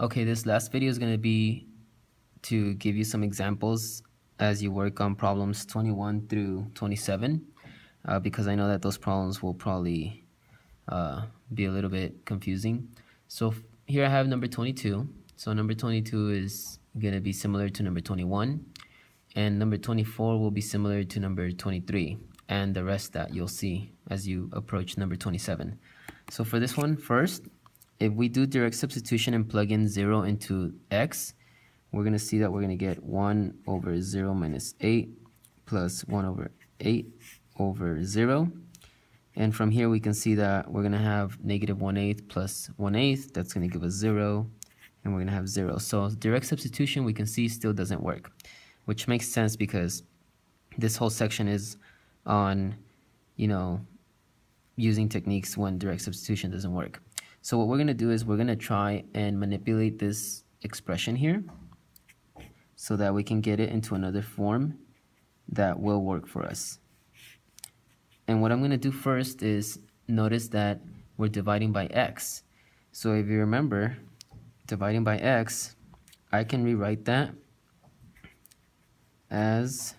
Okay, this last video is going to be to give you some examples as you work on problems 21 through 27, because I know that those problems will probably be a little bit confusing. So here I have number 22. So number 22 is going to be similar to number 21, and number 24 will be similar to number 23, and the rest that you'll see as you approach number 27. So for this one, first, if we do direct substitution and plug in 0 into x, we're going to see that we're going to get 1 over 0 minus 8 plus 1 over 8 over 0. And from here we can see that we're going to have negative 1/8 plus 1/8. That's going to give us 0. And we're going to have 0. So direct substitution, we can see, still doesn't work, which makes sense because this whole section is on, using techniques when direct substitution doesn't work. So what we're going to do is we're going to try and manipulate this expression here so that we can get it into another form that will work for us. And what I'm going to do first is notice that we're dividing by x. So if you remember, dividing by x, I can rewrite that as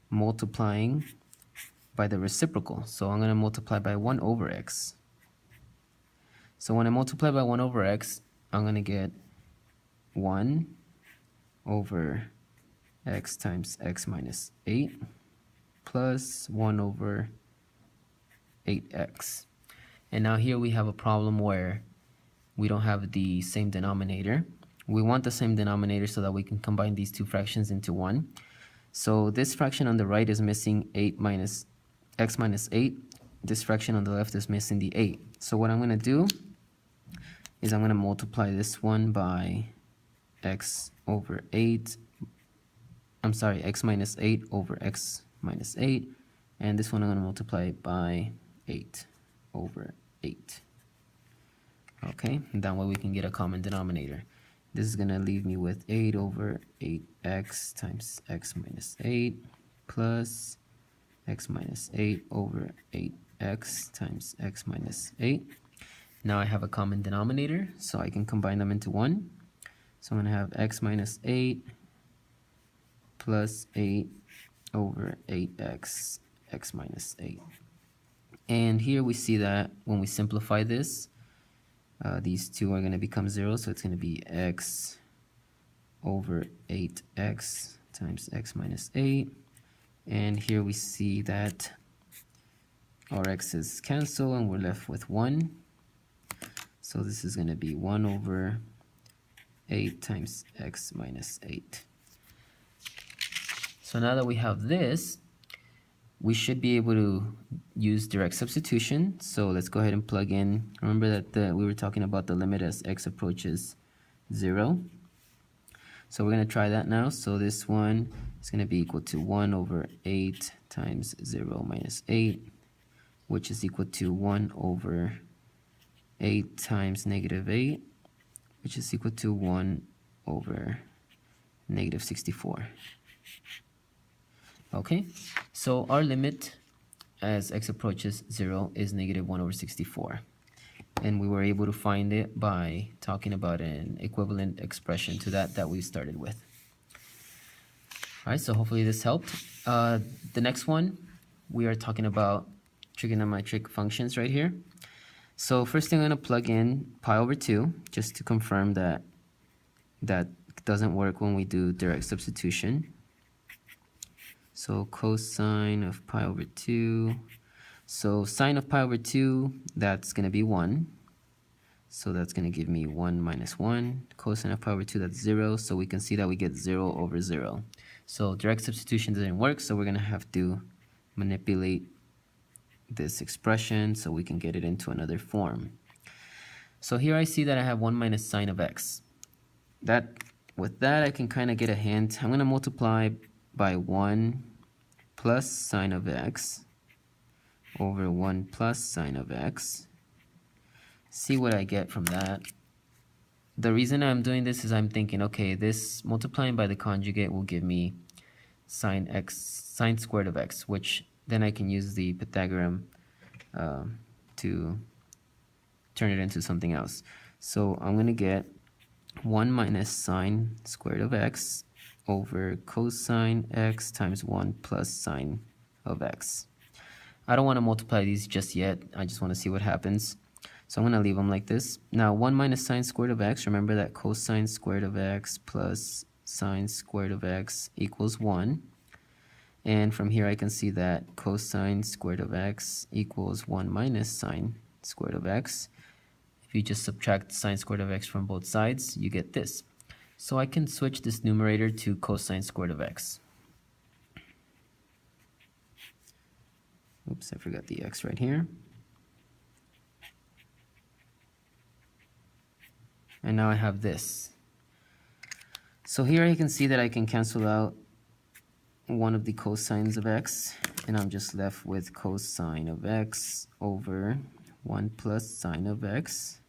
multiplying by the reciprocal. So I'm going to multiply by 1 over x. So when I multiply by 1 over x, I'm going to get 1 over x times x minus 8 plus 1 over 8x. And now here we have a problem where we don't have the same denominator. We want the same denominator so that we can combine these two fractions into one. So this fraction on the right is missing 8 minus x minus 8. This fraction on the left is missing the 8. So what I'm going to do is I'm going to multiply this one by x over 8. I'm sorry, x minus 8 over x minus 8. And this one I'm going to multiply by 8 over 8. Okay, and that way we can get a common denominator. This is going to leave me with 8 over 8x times x minus 8 plus x minus 8 over 8x times x minus 8. Now I have a common denominator, so I can combine them into one. So I'm going to have x minus 8 plus 8 over 8x, x minus 8. And here we see that when we simplify this, these two are going to become 0, so it's going to be x over 8x times x minus 8. And here we see that our x's cancel and we're left with 1. So this is going to be 1 over 8 times x minus 8. So now that we have this, we should be able to use direct substitution. So let's go ahead and plug in. Remember that we were talking about the limit as x approaches 0. So we're going to try that now. So this one is going to be equal to 1 over 8 times 0 minus 8, which is equal to 1 over 8 times negative 8, which is equal to 1 over negative 64. Okay, so our limit as x approaches 0 is negative 1 over 64. And we were able to find it by talking about an equivalent expression to that we started with. All right, so hopefully this helped. The next one, we are talking about trigonometric functions right here. So first thing, I'm going to plug in pi over 2 just to confirm that that doesn't work when we do direct substitution. So cosine of pi over 2. So sine of pi over 2, that's going to be 1. So that's going to give me 1 minus 1. Cosine of pi over 2, that's 0. So we can see that we get 0 over 0. So direct substitution doesn't work, so we're going to have to manipulate this expression so we can get it into another form. So here I see that I have 1 minus sine of x. With that, I can kind of get a hint. I'm going to multiply by 1 plus sine of x over 1 plus sine of x. See what I get from that. The reason I'm doing this is I'm thinking, okay, this multiplying by the conjugate will give me sine squared of x, which then I can use the Pythagorean to turn it into something else. So I'm going to get 1 minus sine squared of x over cosine x times 1 plus sine of x. I don't want to multiply these just yet. I just want to see what happens. So I'm going to leave them like this. Now 1 minus sine squared of x, remember that cosine squared of x plus sine squared of x equals 1. And from here I can see that cosine squared of x equals 1 minus sine squared of x. If you just subtract sine squared of x from both sides, you get this. So I can switch this numerator to cosine squared of x. Oops, I forgot the x right here. And now I have this. So here you can see that I can cancel out one of the cosines of x, and I'm just left with cosine of x over 1 plus sine of x.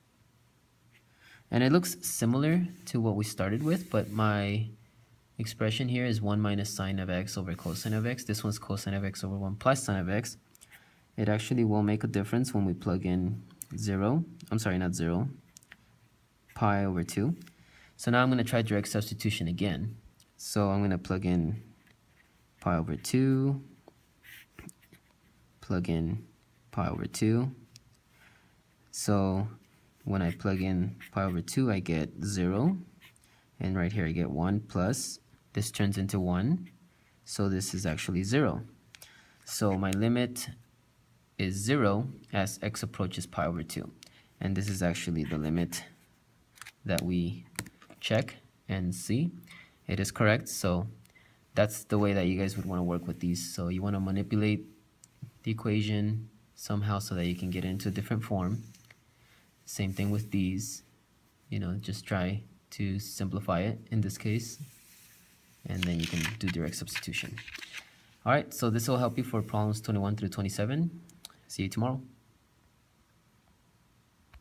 And it looks similar to what we started with, but my expression here is 1 minus sine of x over cosine of x. This one's cosine of x over 1 plus sine of x. It actually will make a difference when we plug in 0. I'm sorry, not 0. Pi over 2. So now I'm going to try direct substitution again. So I'm going to plug in pi over 2, plug in pi over 2. So when I plug in pi over 2, I get 0. And right here I get 1 plus. This turns into 1. So this is actually 0. So my limit is 0 as x approaches pi over 2. And this is actually the limit that we check and see. It is correct. So that's the way that you guys would want to work with these. So you want to manipulate the equation somehow so that you can get into a different form. Same thing with these. You know, just try to simplify it in this case, and then you can do direct substitution. All right, so this will help you for problems 21 through 27. See you tomorrow.